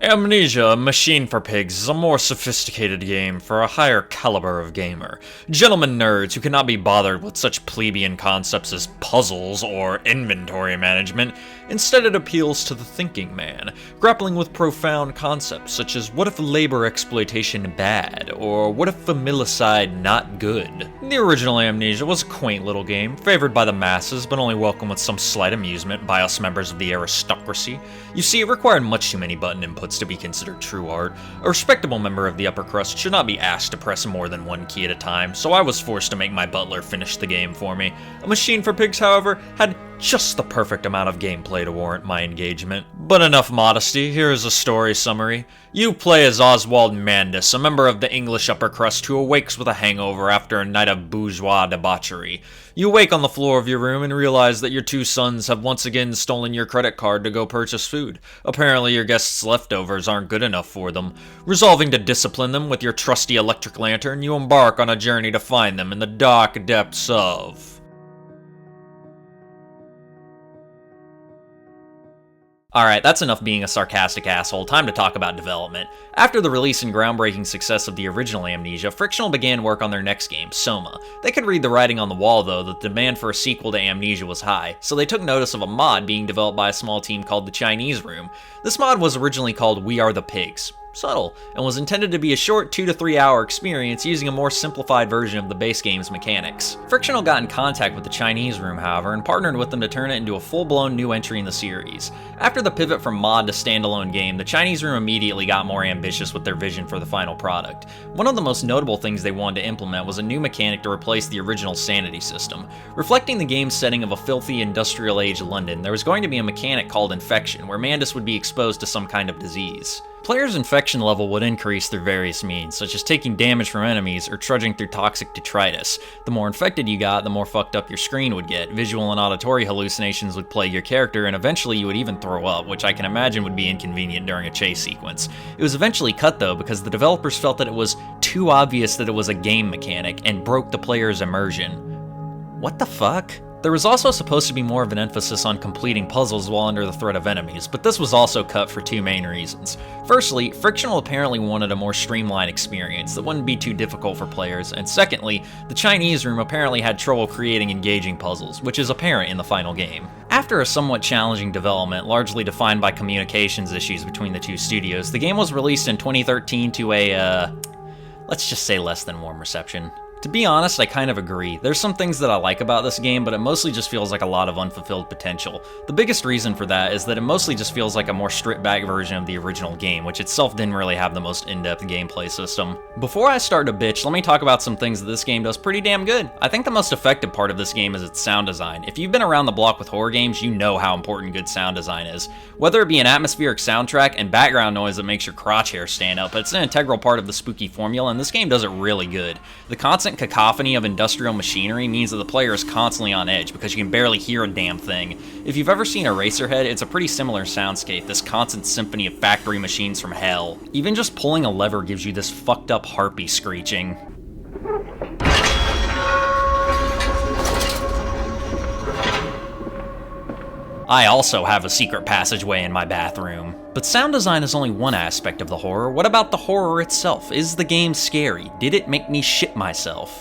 Amnesia, a machine for pigs, is a more sophisticated game for a higher caliber of gamer. Gentlemen nerds who cannot be bothered with such plebeian concepts as puzzles or inventory management. Instead, it appeals to the thinking man, grappling with profound concepts such as what if labor exploitation bad, or what if familicide not good. The original Amnesia was a quaint little game, favored by the masses but only welcome with some slight amusement by us members of the aristocracy. You see, it required much too many button inputs to be considered true art. A respectable member of the upper crust should not be asked to press more than one key at a time, so I was forced to make my butler finish the game for me. A Machine for Pigs, however, had just the perfect amount of gameplay to warrant my engagement. But enough modesty, here is a story summary. You play as Oswald Mandus, a member of the English upper crust who awakes with a hangover after a night of bourgeois debauchery. You awake on the floor of your room and realize that your two sons have once again stolen your credit card to go purchase food. Apparently your guests' leftovers aren't good enough for them. Resolving to discipline them with your trusty electric lantern, you embark on a journey to find them in the dark depths of... Alright, that's enough being a sarcastic asshole, time to talk about development. After the release and groundbreaking success of the original Amnesia, Frictional began work on their next game, Soma. They could read the writing on the wall though that the demand for a sequel to Amnesia was high, so they took notice of a mod being developed by a small team called the Chinese Room. This mod was originally called We Are the Pigs. Subtle, and was intended to be a short 2 to 3 hour experience using a more simplified version of the base game's mechanics. Frictional got in contact with the Chinese Room, however, and partnered with them to turn it into a full-blown new entry in the series. After the pivot from mod to standalone game, the Chinese Room immediately got more ambitious with their vision for the final product. One of the most notable things they wanted to implement was a new mechanic to replace the original sanity system. Reflecting the game's setting of a filthy industrial-age London, there was going to be a mechanic called infection, where Mandus would be exposed to some kind of disease. Players' infection level would increase through various means, such as taking damage from enemies or trudging through toxic detritus. The more infected you got, the more fucked up your screen would get. Visual and auditory hallucinations would plague your character, and eventually you would even throw up, which I can imagine would be inconvenient during a chase sequence. It was eventually cut though, because the developers felt that it was too obvious that it was a game mechanic, and broke the player's immersion. What the fuck? There was also supposed to be more of an emphasis on completing puzzles while under the threat of enemies, but this was also cut for two main reasons. Firstly, Frictional apparently wanted a more streamlined experience that wouldn't be too difficult for players, and secondly, the Chinese Room apparently had trouble creating engaging puzzles, which is apparent in the final game. After a somewhat challenging development, largely defined by communications issues between the two studios, the game was released in 2013 to a, let's just say less than warm reception. To be honest, I kind of agree. There's some things that I like about this game, but it mostly just feels like a lot of unfulfilled potential. The biggest reason for that is that it mostly just feels like a more stripped back version of the original game, which itself didn't really have the most in-depth gameplay system. Before I start to bitch, let me talk about some things that this game does pretty damn good. I think the most effective part of this game is its sound design. If you've been around the block with horror games, you know how important good sound design is. Whether it be an atmospheric soundtrack and background noise that makes your crotch hair stand up, it's an integral part of the spooky formula, and this game does it really good. The constant cacophony of industrial machinery means that the player is constantly on edge because you can barely hear a damn thing. If you've ever seen Eraserhead, it's a pretty similar soundscape, this constant symphony of factory machines from hell. Even just pulling a lever gives you this fucked up harpy screeching. I also have a secret passageway in my bathroom. But sound design is only one aspect of the horror. What about the horror itself? Is the game scary? Did it make me shit myself?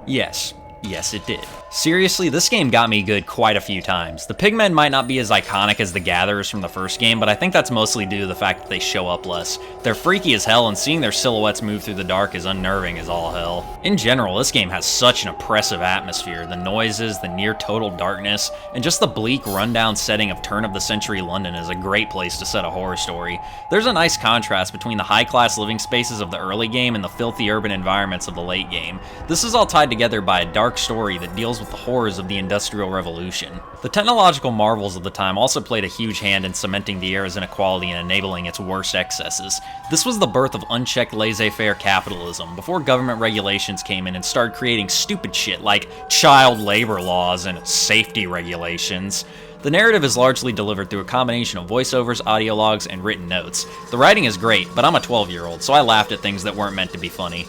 Yes, it did. Seriously, this game got me good quite a few times. The pigmen might not be as iconic as the gatherers from the first game, but I think that's mostly due to the fact that they show up less. They're freaky as hell, and seeing their silhouettes move through the dark is unnerving as all hell. In general, this game has such an oppressive atmosphere. The noises, the near total darkness, and just the bleak, rundown setting of turn-of-the-century London is a great place to set a horror story. There's a nice contrast between the high-class living spaces of the early game and the filthy urban environments of the late game. This is all tied together by a dark story that deals with the horrors of the Industrial Revolution. The technological marvels of the time also played a huge hand in cementing the era's inequality and enabling its worst excesses. This was the birth of unchecked laissez-faire capitalism, before government regulations came in and started creating stupid shit like child labor laws and safety regulations. The narrative is largely delivered through a combination of voiceovers, audio logs, and written notes. The writing is great, but I'm a 12-year-old, so I laughed at things that weren't meant to be funny.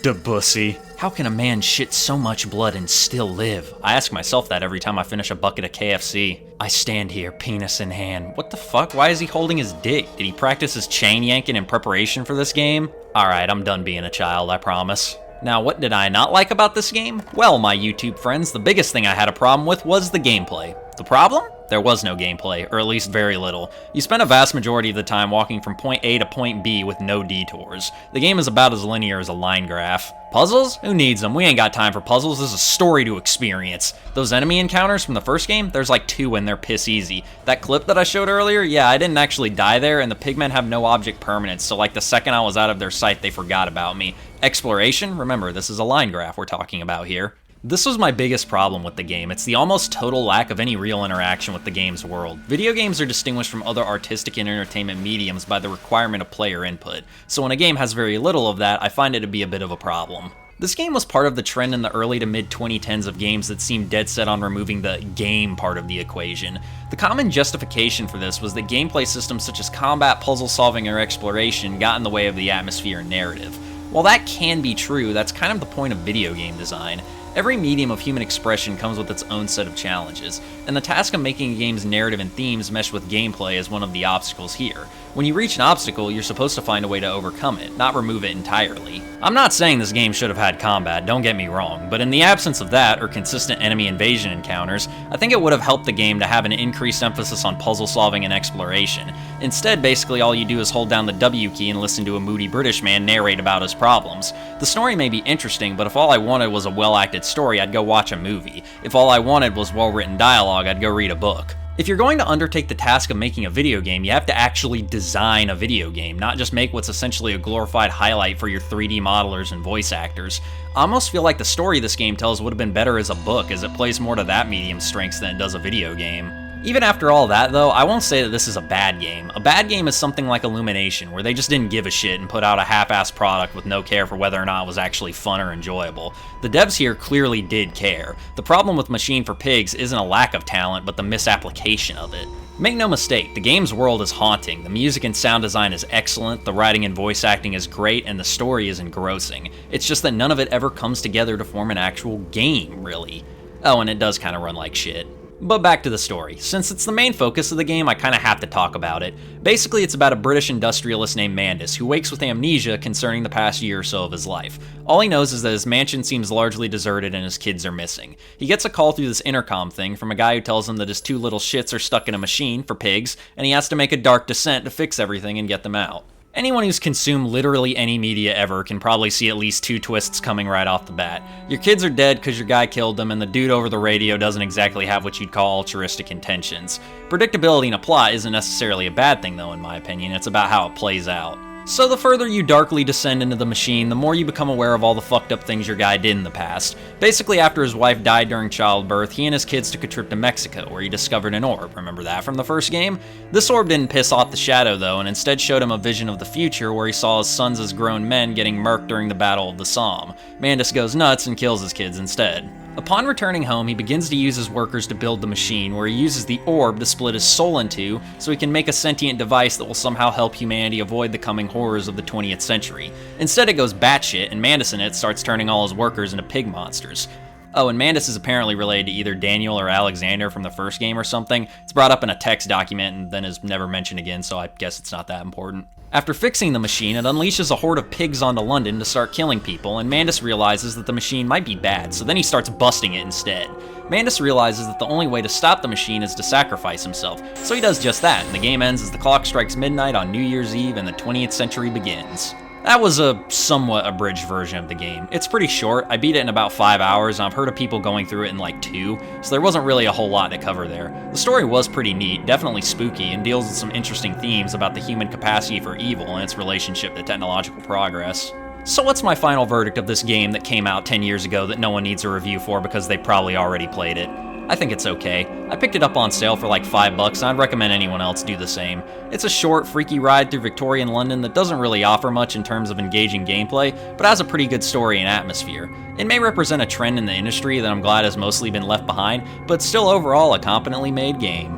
Debussy. How can a man shit so much blood and still live? I ask myself that every time I finish a bucket of KFC. I stand here, penis in hand. What the fuck? Why is he holding his dick? Did he practice his chain yanking in preparation for this game? Alright, I'm done being a child, I promise. Now, what did I not like about this game? Well, my YouTube friends, the biggest thing I had a problem with was the gameplay. The problem? There was no gameplay, or at least very little. You spend a vast majority of the time walking from point A to point B with no detours. The game is about as linear as a line graph. Puzzles? Who needs them? We ain't got time for puzzles, there's a story to experience. Those enemy encounters from the first game, there's like 2 and they're piss easy. That clip that I showed earlier, yeah, I didn't actually die there, and the pigmen have no object permanence, so like the second I was out of their sight, they forgot about me. Exploration? Remember, this is a line graph we're talking about here. This was my biggest problem with the game. It's the almost total lack of any real interaction with the game's world. Video games are distinguished from other artistic and entertainment mediums by the requirement of player input, so when a game has very little of that, I find it to be a bit of a problem. This game was part of the trend in the early to mid 2010s of games that seemed dead set on removing the game part of the equation. The common justification for this was that gameplay systems such as combat, puzzle solving, or exploration got in the way of the atmosphere and narrative. While that can be true, that's kind of the point of video game design. Every medium of human expression comes with its own set of challenges, and the task of making a game's narrative and themes mesh with gameplay is one of the obstacles here. When you reach an obstacle, you're supposed to find a way to overcome it, not remove it entirely. I'm not saying this game should have had combat, don't get me wrong, but in the absence of that, or consistent enemy invasion encounters, I think it would have helped the game to have an increased emphasis on puzzle solving and exploration. Instead, basically all you do is hold down the W key and listen to a moody British man narrate about his problems. The story may be interesting, but if all I wanted was a well-acted story, I'd go watch a movie. If all I wanted was well-written dialogue, I'd go read a book. If you're going to undertake the task of making a video game, you have to actually design a video game, not just make what's essentially a glorified highlight for your 3D modelers and voice actors. I almost feel like the story this game tells would have been better as a book, as it plays more to that medium's strengths than it does a video game. Even after all that, though, I won't say that this is a bad game. A bad game is something like Illumination, where they just didn't give a shit and put out a half-assed product with no care for whether or not it was actually fun or enjoyable. The devs here clearly did care. The problem with Machine for Pigs isn't a lack of talent, but the misapplication of it. Make no mistake, the game's world is haunting, the music and sound design is excellent, the writing and voice acting is great, and the story is engrossing. It's just that none of it ever comes together to form an actual game, really. Oh, and it does kind of run like shit. But back to the story. Since it's the main focus of the game, I kinda have to talk about it. Basically, it's about a British industrialist named Mandus, who wakes with amnesia concerning the past year or so of his life. All he knows is that his mansion seems largely deserted and his kids are missing. He gets a call through this intercom thing from a guy who tells him that his 2 little shits are stuck in a machine for pigs, and he has to make a dark descent to fix everything and get them out. Anyone who's consumed literally any media ever can probably see at least 2 twists coming right off the bat. Your kids are dead because your guy killed them, and the dude over the radio doesn't exactly have what you'd call altruistic intentions. Predictability in a plot isn't necessarily a bad thing though, in my opinion, it's about how it plays out. So the further you darkly descend into the machine, the more you become aware of all the fucked up things your guy did in the past. Basically, after his wife died during childbirth, he and his kids took a trip to Mexico, where he discovered an orb. Remember that from the first game? This orb didn't piss off the Shadow though, and instead showed him a vision of the future where he saw his sons as grown men getting murked during the Battle of the Somme. Mandus goes nuts and kills his kids instead. Upon returning home, he begins to use his workers to build the machine, where he uses the orb to split his soul in 2, so he can make a sentient device that will somehow help humanity avoid the coming horrors of the 20th century. Instead, it goes batshit, and Mandus in it starts turning all his workers into pig monsters. Oh, and Mandus is apparently related to either Daniel or Alexander from the first game or something. It's brought up in a text document and then is never mentioned again, so I guess it's not that important. After fixing the machine, it unleashes a horde of pigs onto London to start killing people, and Mandus realizes that the machine might be bad, so then he starts busting it instead. Mandus realizes that the only way to stop the machine is to sacrifice himself, so he does just that, and the game ends as the clock strikes midnight on New Year's Eve and the 20th century begins. That was a somewhat abridged version of the game. It's pretty short, I beat it in about 5 hours, and I've heard of people going through it in like 2, so there wasn't really a whole lot to cover there. The story was pretty neat, definitely spooky, and deals with some interesting themes about the human capacity for evil and its relationship to technological progress. So what's my final verdict of this game that came out 10 years ago that no one needs a review for because they probably already played it? I think it's okay. I picked it up on sale for like $5 and I'd recommend anyone else do the same. It's a short, freaky ride through Victorian London that doesn't really offer much in terms of engaging gameplay, but has a pretty good story and atmosphere. It may represent a trend in the industry that I'm glad has mostly been left behind, but still overall a competently made game.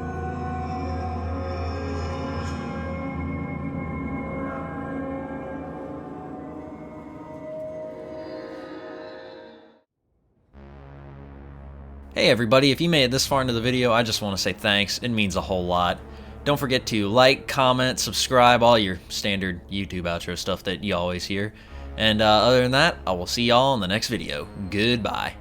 Hey everybody, if you made it this far into the video, I just want to say thanks. It means a whole lot. Don't forget to like, comment, subscribe, all your standard YouTube outro stuff that you always hear. And other than that, I will see y'all in the next video. Goodbye.